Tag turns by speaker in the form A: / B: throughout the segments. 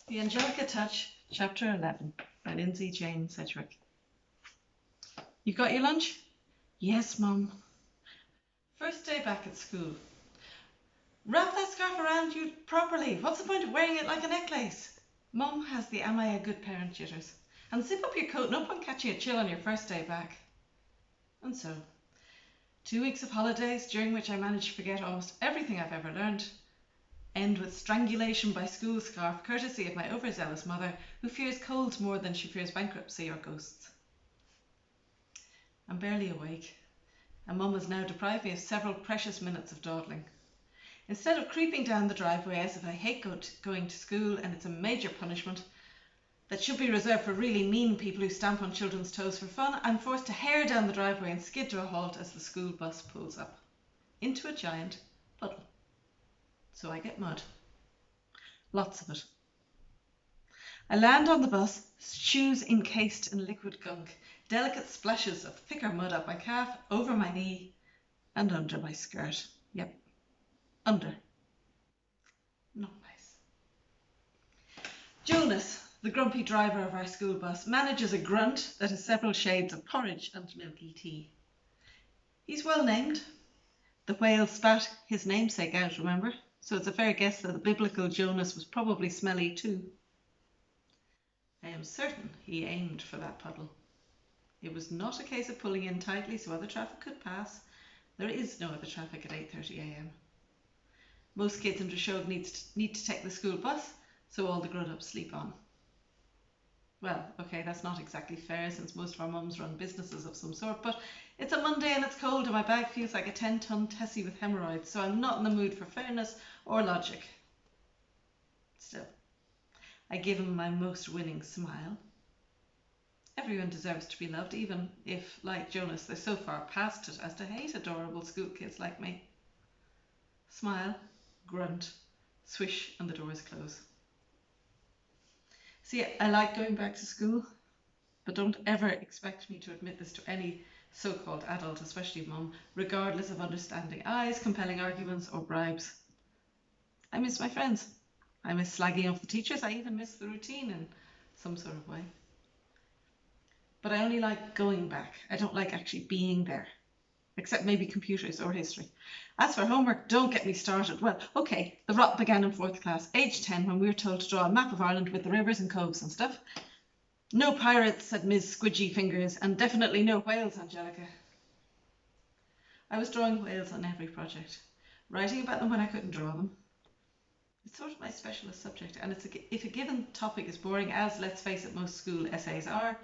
A: The Angelica Touch, Chapter 11, by Lindsay Jane Sedgwick. You got your lunch? Yes, Mum. First day back at school. Wrap that scarf around you properly. What's the point of wearing it like a necklace? Mum has the am I a good parent jitters. And zip up your coat, no point catching a chill on your first day back. And so, 2 weeks of holidays during which I managed to forget almost everything I've ever learned, end with strangulation by school scarf, courtesy of my overzealous mother, who fears colds more than she fears bankruptcy or ghosts. I'm barely awake, and Mum has now deprived me of several precious minutes of dawdling. Instead of creeping down the driveway as if I hate going to school and it's a major punishment that should be reserved for really mean people who stamp on children's toes for fun, I'm forced to hare down the driveway and skid to a halt as the school bus pulls up into a giant puddle. So I get mud. Lots of it. I land on the bus, shoes encased in liquid gunk, delicate splashes of thicker mud up my calf, over my knee, and under my skirt. Yep, under. Not nice. Jonas, the grumpy driver of our school bus, manages a grunt that has several shades of porridge and milky tea. He's well named. The whale spat his namesake out, remember? So it's a fair guess that the biblical Jonas was probably smelly too. I am certain he aimed for that puddle. It was not a case of pulling in tightly so other traffic could pass. There is no other traffic at 8:30 a.m. Most kids in Dreshog need to take the school bus, so all the grown-ups sleep on. Well, okay, that's not exactly fair since most of our mums run businesses of some sort, but it's a Monday and it's cold and my bag feels like a 10-ton Tessie with hemorrhoids, so I'm not in the mood for fairness or logic. Still, I give him my most winning smile. Everyone deserves to be loved, even if, like Jonas, they're so far past it as to hate adorable school kids like me. Smile, grunt, swish, and the doors close. See, I like going back to school, but don't ever expect me to admit this to any so-called adult, especially Mum, regardless of understanding eyes, compelling arguments, or bribes. I miss my friends. I miss slagging off the teachers. I even miss the routine in some sort of way. But I only like going back. I don't like actually being there, except maybe computers or history. As for homework, don't get me started. Well, okay, the rot began in 4th class, age 10, when we were told to draw a map of Ireland with the rivers and coves and stuff. No pirates, said Ms. Squidgy Fingers, and definitely no whales, Angelica. I was drawing whales on every project, writing about them when I couldn't draw them. It's sort of my specialist subject, and if a given topic is boring, as, let's face it, most school essays are,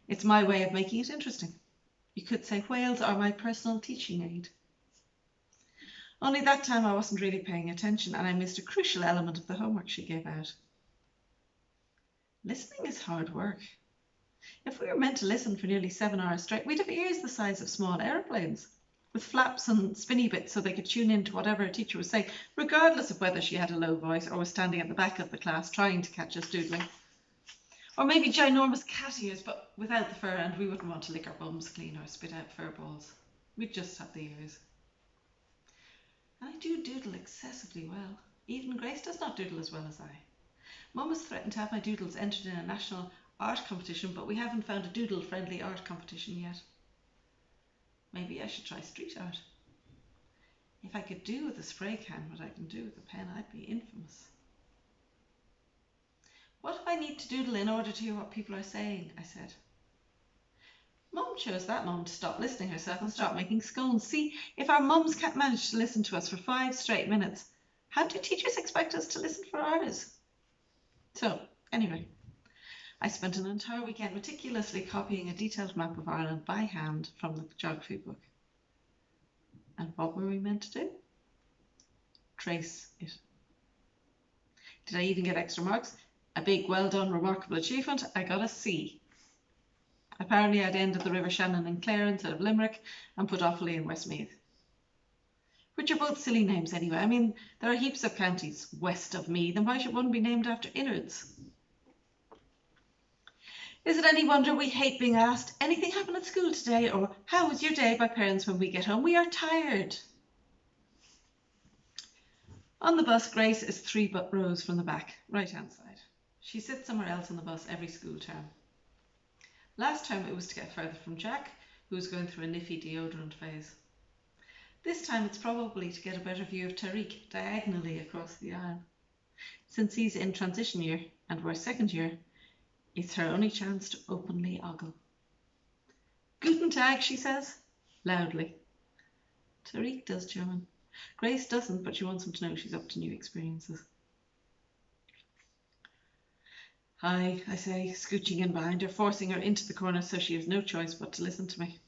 A: it's my way of making it interesting. You could say whales are my personal teaching aid. Only that time I wasn't really paying attention and I missed a crucial element of the homework she gave out. Listening is hard work. If we were meant to listen for nearly 7 hours straight, we'd have ears the size of small aeroplanes, with flaps and spinny bits so they could tune in to whatever a teacher was saying, regardless of whether she had a low voice or was standing at the back of the class trying to catch us doodling. Or maybe ginormous cat ears, but without the fur, and we wouldn't want to lick our bums clean or spit out fur balls. We'd just have the ears. And I do doodle excessively well. Even Grace does not doodle as well as I. Mum has threatened to have my doodles entered in a national art competition, but we haven't found a doodle-friendly art competition yet. Maybe I should try street art. If I could do with a spray can what I can do with a pen, I'd be infamous. What if I need to doodle in order to hear what people are saying? I said. Mum chose that moment to stop listening herself and start making scones. See, if our mums can't manage to listen to us for 5 straight minutes, how do teachers expect us to listen for hours? So, anyway, I spent an entire weekend meticulously copying a detailed map of Ireland by hand from the geography book. And what were we meant to do? Trace it. Did I even get extra marks? A big, well done, remarkable achievement. I got a C. Apparently I'd ended the River Shannon in Clare instead of Limerick and put Offaly in Westmeath. Which are both silly names anyway. I mean, there are heaps of counties west of Meath, and why should one be named after innards? Is it any wonder we hate being asked, anything happened at school today? Or how was your day by parents when we get home? We are tired. On the bus, Grace is 3 rows from the back, right-hand side. She sits somewhere else on the bus every school term. Last term it was to get further from Jack, who was going through a niffy deodorant phase. This time it's probably to get a better view of Tariq diagonally across the aisle. Since he's in transition year and we're second year, it's her only chance to openly ogle. Guten Tag, she says, loudly. Tariq does German. Grace doesn't, but she wants him to know she's up to new experiences. Hi, I say, scooching in behind her, forcing her into the corner so she has no choice but to listen to me.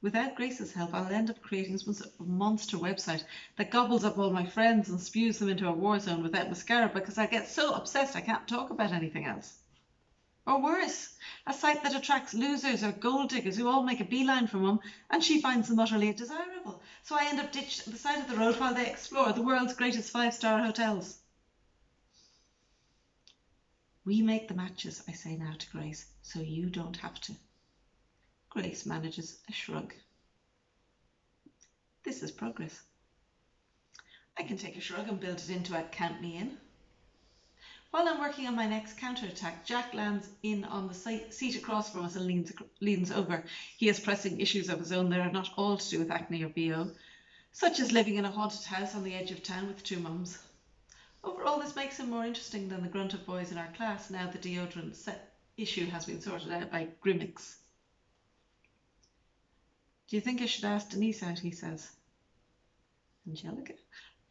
A: Without Grace's help, I'll end up creating some sort of monster website that gobbles up all my friends and spews them into a war zone without mascara because I get so obsessed I can't talk about anything else. Or worse, a site that attracts losers or gold diggers who all make a beeline for Mum and she finds them utterly undesirable. So I end up ditched at the side of the road while they explore the world's greatest 5-star hotels. We make the matches, I say now to Grace, so you don't have to. Grace manages a shrug. This is progress. I can take a shrug and build it into a count me in. While I'm working on my next counterattack, Jack lands in on the seat across from us and leans over. He has pressing issues of his own that are not all to do with acne or BO, such as living in a haunted house on the edge of town with 2 mums. Overall, this makes him more interesting than the grunt of boys in our class now the deodorant issue has been sorted out by Grimmix. Do you think I should ask Denise out, he says. Angelica,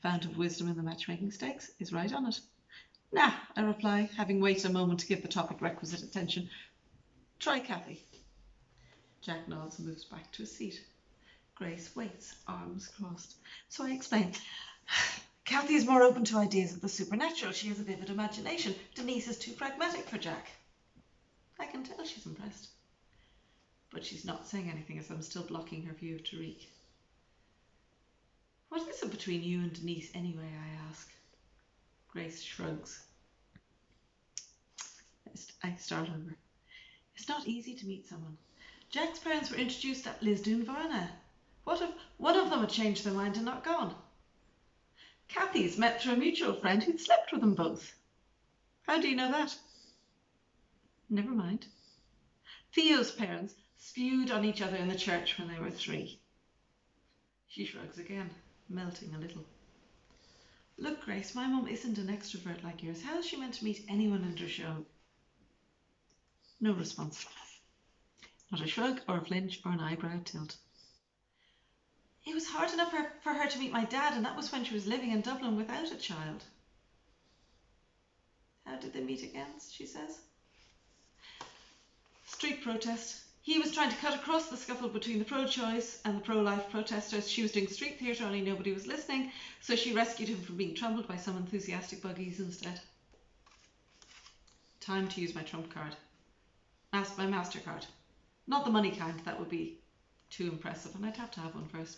A: fount of wisdom in the matchmaking stakes, is right on it. Nah, I reply, having waited a moment to give the topic requisite attention. Try Kathy. Jack nods and moves back to his seat. Grace waits, arms crossed. So I explain. Kathy is more open to ideas of the supernatural. She has a vivid imagination. Denise is too pragmatic for Jack. I can tell she's impressed. But she's not saying anything as I'm still blocking her view of Tariq. What is it between you and Denise anyway, I ask. Grace shrugs. I start over. It's not easy to meet someone. Jack's parents were introduced at Lisdoon Varna. What if one of them had changed their mind and not gone? Kathy's met through a mutual friend who'd slept with them both. How do you know that? Never mind. Theo's parents spewed on each other in the church when they were 3. She shrugs again, melting a little. Look, Grace, my mum isn't an extrovert like yours. How is she meant to meet anyone in her show? No response. Not a shrug or a flinch or an eyebrow tilt. It was hard enough for her to meet my dad, and that was when she was living in Dublin without a child. How did they meet again, she says. Street protest. He was trying to cut across the scuffle between the pro-choice and the pro-life protesters. She was doing street theatre, only nobody was listening, so she rescued him from being trampled by some enthusiastic buggies instead. Time to use my trump card. My MasterCard. Not the money kind, that would be too impressive, and I'd have to have one first.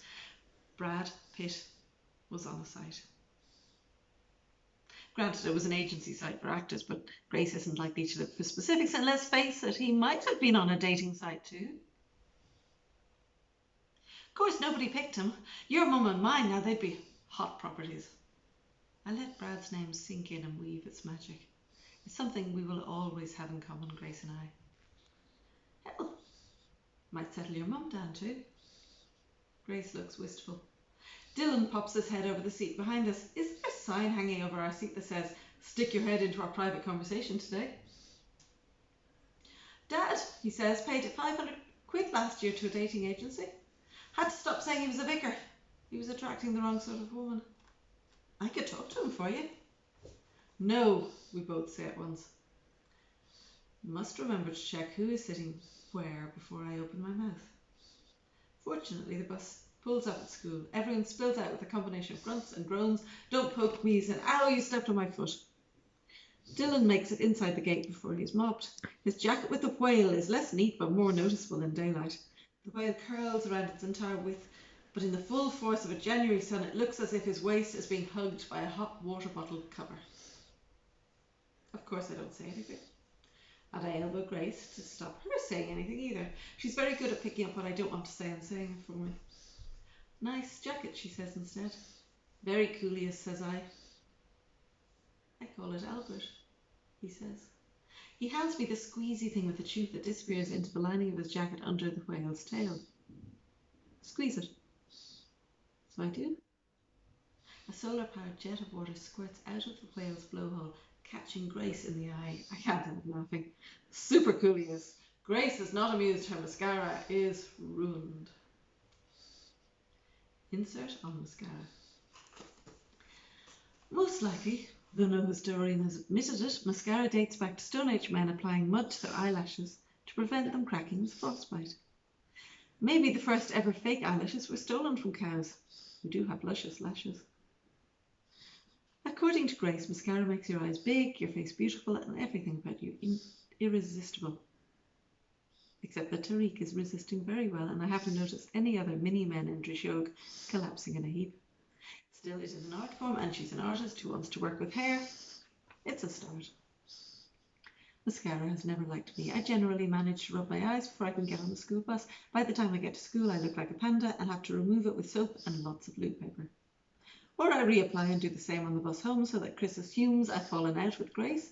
A: Brad Pitt was on the site. Granted, it was an agency site for actors, but Grace isn't likely to look for specifics, and let's face it, he might have been on a dating site too. Of course, nobody picked him. Your mum and mine, now they'd be hot properties. I let Brad's name sink in and weave its magic. It's something we will always have in common, Grace and I. Hell, might settle your mum down too. Grace looks wistful. Dylan pops his head over the seat behind us. Is there a sign hanging over our seat that says, stick your head into our private conversation today? Dad, he says, paid £500 last year to a dating agency. Had to stop saying he was a vicar. He was attracting the wrong sort of woman. I could talk to him for you. No, we both say at once. Must remember to check who is sitting where before I open my mouth. Fortunately, the bus pulls up at school. Everyone spills out with a combination of grunts and groans. Don't poke me, and ow, you stepped on my foot. Dylan makes it inside the gate before he's mobbed. His jacket with the whale is less neat but more noticeable in daylight. The whale curls around its entire width, but in the full force of a January sun it looks as if his waist is being hugged by a hot water bottle cover. Of course I don't say anything. And I elbow Grace to stop her saying anything either. She's very good at picking up what I don't want to say and saying it for me. Nice jacket, she says instead. Very coolious, says I. I call it Albert. he says. He hands me the squeezy thing with the tube that disappears into the lining of his jacket under the whale's tail. Squeeze it. So I do. A solar-powered jet of water squirts out of the whale's blowhole, catching Grace in the eye. I can't help laughing. Super cool he is. Grace is not amused. Her mascara is ruined. Insert on mascara. Most likely, though no historian has admitted it, mascara dates back to Stone Age men applying mud to their eyelashes to prevent them cracking with frostbite. Maybe the first ever fake eyelashes were stolen from cows, who do have luscious lashes. According to Grace, mascara makes your eyes big, your face beautiful, and everything about you irresistible. Except that Tariq is resisting very well, and I haven't noticed any other mini-men in Drishog collapsing in a heap. Still, it is an art form, and she's an artist who wants to work with hair. It's a start. Mascara has never liked me. I generally manage to rub my eyes before I can get on the school bus. By the time I get to school, I look like a panda and have to remove it with soap and lots of loo paper. Or I reapply and do the same on the bus home so that Chris assumes I've fallen out with Grace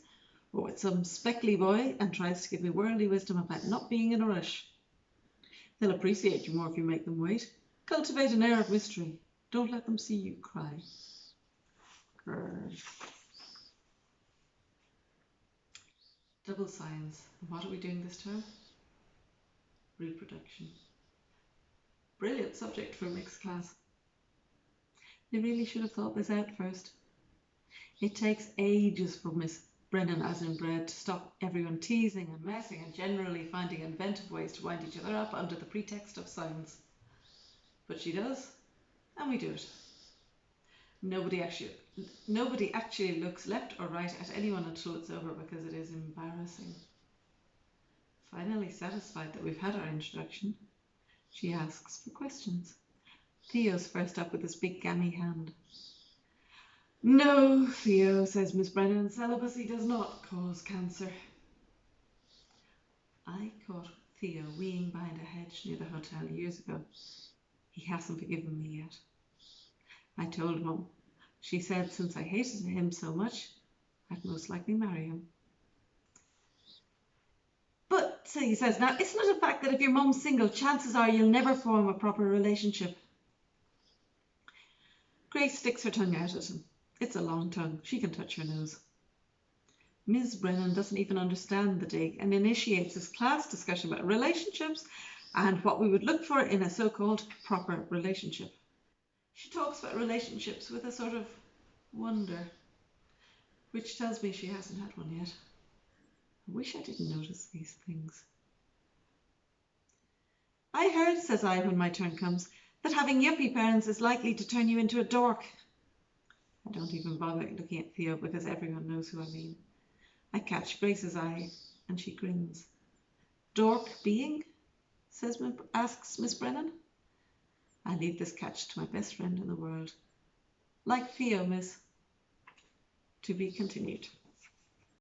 A: or with some speckly boy and tries to give me worldly wisdom about not being in a rush. They'll appreciate you more if you make them wait. Cultivate an air of mystery. Don't let them see you cry. Grr. Double science. What are we doing this term? Reproduction. Brilliant subject for a mixed class. They really should have thought this out first. It takes ages for Miss Brennan, as in bread, to stop everyone teasing and messing and generally finding inventive ways to wind each other up under the pretext of science. But she does, and we do it. Nobody actually looks left or right at anyone until it's over because it is embarrassing. Finally satisfied that we've had our introduction, she asks for questions. Theo's first up with his big gammy hand. No, Theo, says Miss Brennan, celibacy does not cause cancer. I caught Theo weeing behind a hedge near the hotel years ago. He hasn't forgiven me yet. I told Mum. She said since I hated him so much, I'd most likely marry him. But, so he says, now, isn't it a fact that if your mum's single, chances are you'll never form a proper relationship? Grace sticks her tongue out at him. It's a long tongue. She can touch her nose. Ms. Brennan doesn't even understand the dig and initiates this class discussion about relationships and what we would look for in a so-called proper relationship. She talks about relationships with a sort of wonder, which tells me she hasn't had one yet. I wish I didn't notice these things. I heard, says I when my turn comes, that having yuppie parents is likely to turn you into a dork. I don't even bother looking at Theo because everyone knows who I mean. I catch Grace's eye and she grins. Dork being? asks Miss Brennan. I leave this catch to my best friend in the world. Like Theo, miss. To be continued.